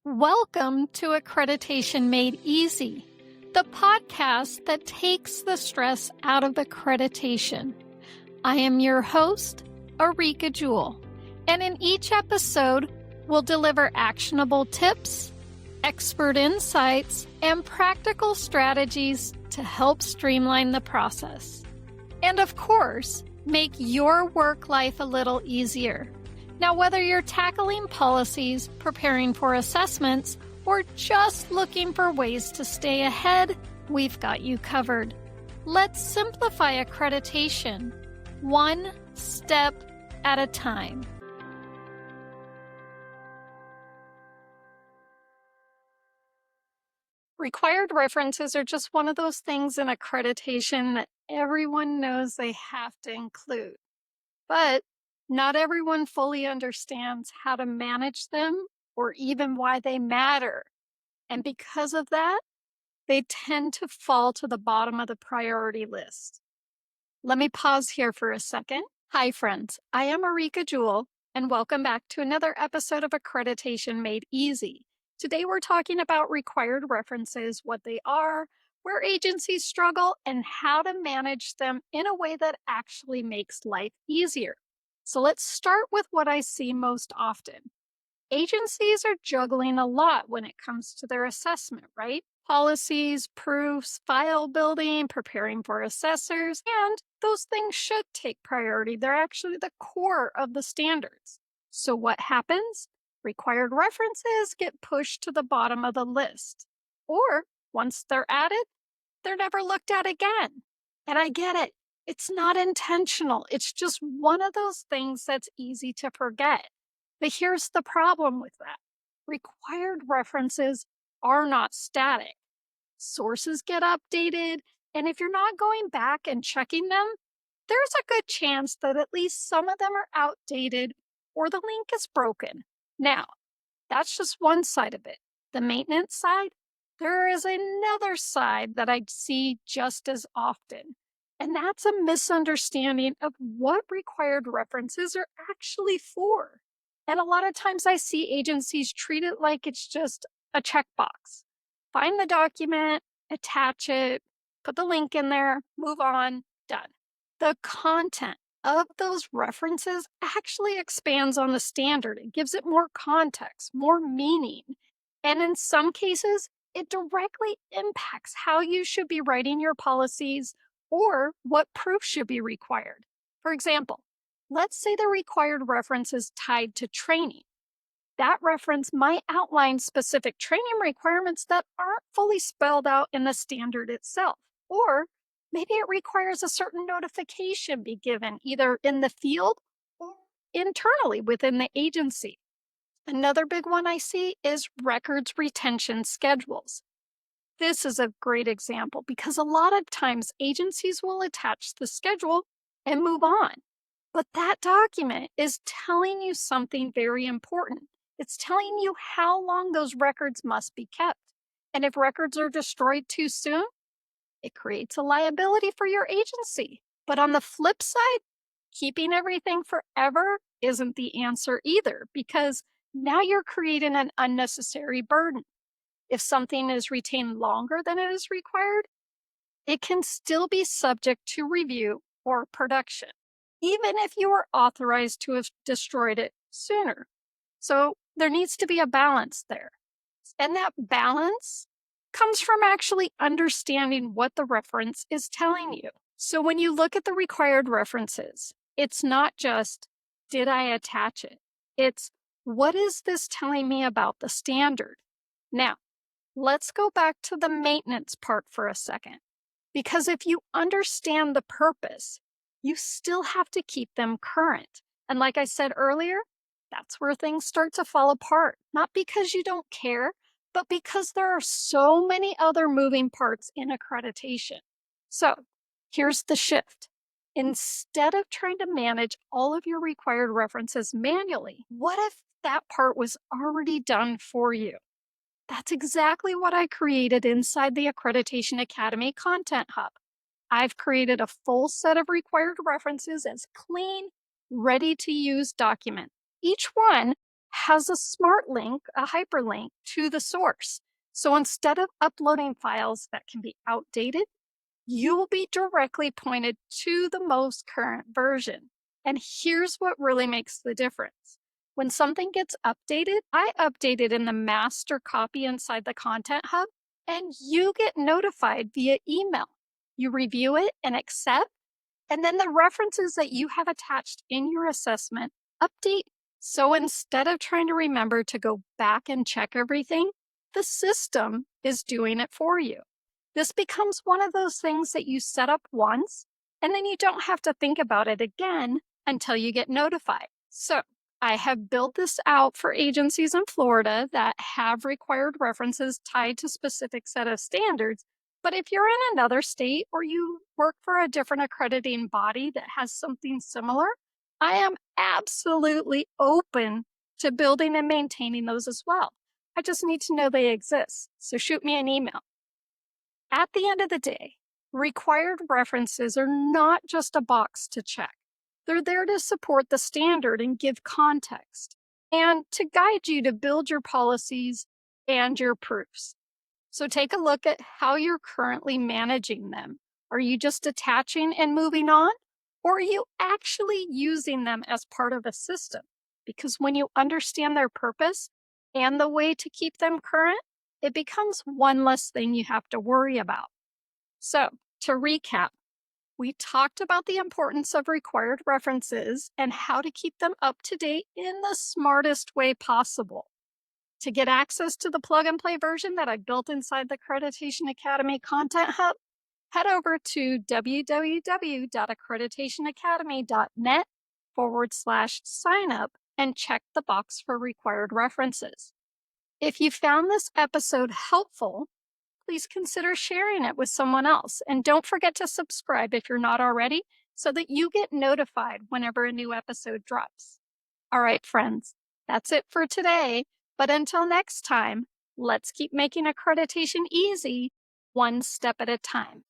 Welcome to Accreditation Made Easy, the podcast that takes the stress out of accreditation. I am your host, Areaka Jewell, and in each episode, we'll deliver actionable tips, expert insights, and practical strategies to help streamline the process. And of course, make your work life a little easier. Now, whether you're tackling policies, preparing for assessments, or just looking for ways to stay ahead, we've got you covered. Let's simplify accreditation, one step at a time. Required references are just one of those things in accreditation that everyone knows they have to include. But not everyone fully understands how to manage them or even why they matter. And because of that, they tend to fall to the bottom of the priority list. Let me pause here for a second. Hi, friends. I am Areaka Jewell, and welcome back to another episode of Accreditation Made Easy. Today, we're talking about required references, what they are, where agencies struggle, and how to manage them in a way that actually makes life easier. So let's start with what I see most often. Agencies are juggling a lot when it comes to their assessment, right? Policies, proofs, file building, preparing for assessors, and those things should take priority. They're actually the core of the standards. So what happens? Required references get pushed to the bottom of the list. Or once they're added, they're never looked at again. And I get it. It's not intentional. It's just one of those things that's easy to forget. But here's the problem with that. Required references are not static. Sources get updated, and if you're not going back and checking them, there's a good chance that at least some of them are outdated or the link is broken. Now, that's just one side of it. The maintenance side, there is another side that I see just as often. And that's a misunderstanding of what required references are actually for. And a lot of times I see agencies treat it like it's just a checkbox. Find the document, attach it, put the link in there, move on, done. The content of those references actually expands on the standard. It gives it more context, more meaning. And in some cases, it directly impacts how you should be writing your policies or what proof should be required. For example, let's say the required reference is tied to training. That reference might outline specific training requirements that aren't fully spelled out in the standard itself. Or maybe it requires a certain notification be given either in the field or internally within the agency. Another big one I see is records retention schedules. This is a great example because a lot of times agencies will attach the schedule and move on. But that document is telling you something very important. It's telling you how long those records must be kept. And if records are destroyed too soon, it creates a liability for your agency. But on the flip side, keeping everything forever isn't the answer either because now you're creating an unnecessary burden. If something is retained longer than it is required, it can still be subject to review or production, even if you were authorized to have destroyed it sooner. So there needs to be a balance there. And that balance comes from actually understanding what the reference is telling you. So when you look at the required references, it's not just, did I attach it? It's, what is this telling me about the standard? Now, let's go back to the maintenance part for a second, because if you understand the purpose, you still have to keep them current. And like I said earlier, that's where things start to fall apart, not because you don't care, but because there are so many other moving parts in accreditation. So here's the shift. Instead of trying to manage all of your required references manually, what if that part was already done for you? That's exactly what I created inside the Accreditation Academy Content Hub. I've created a full set of required references as clean, ready-to-use documents. Each one has a smart link, a hyperlink to the source. So instead of uploading files that can be outdated, you will be directly pointed to the most current version. And here's what really makes the difference. When something gets updated, I update it in the master copy inside the Content Hub, and you get notified via email. You review it and accept, and then the references that you have attached in your assessment update. So instead of trying to remember to go back and check everything, the system is doing it for you. This becomes one of those things that you set up once, and then you don't have to think about it again until you get notified. So I have built this out for agencies in Florida that have required references tied to specific set of standards. But if you're in another state or you work for a different accrediting body that has something similar, I am absolutely open to building and maintaining those as well. I just need to know they exist. So shoot me an email. At the end of the day, required references are not just a box to check. They're there to support the standard and give context, and to guide you to build your policies and your proofs. So take a look at how you're currently managing them. Are you just attaching and moving on? Or are you actually using them as part of a system? Because when you understand their purpose and the way to keep them current, it becomes one less thing you have to worry about. So, to recap, we talked about the importance of required references and how to keep them up to date in the smartest way possible. To get access to the plug and play version that I built inside the Accreditation Academy Content Hub, head over to www.accreditationacademy.net/sign up and check the box for required references. If you found this episode helpful, please consider sharing it with someone else. And don't forget to subscribe if you're not already so that you get notified whenever a new episode drops. All right, friends, that's it for today. But until next time, let's keep making accreditation easy, one step at a time.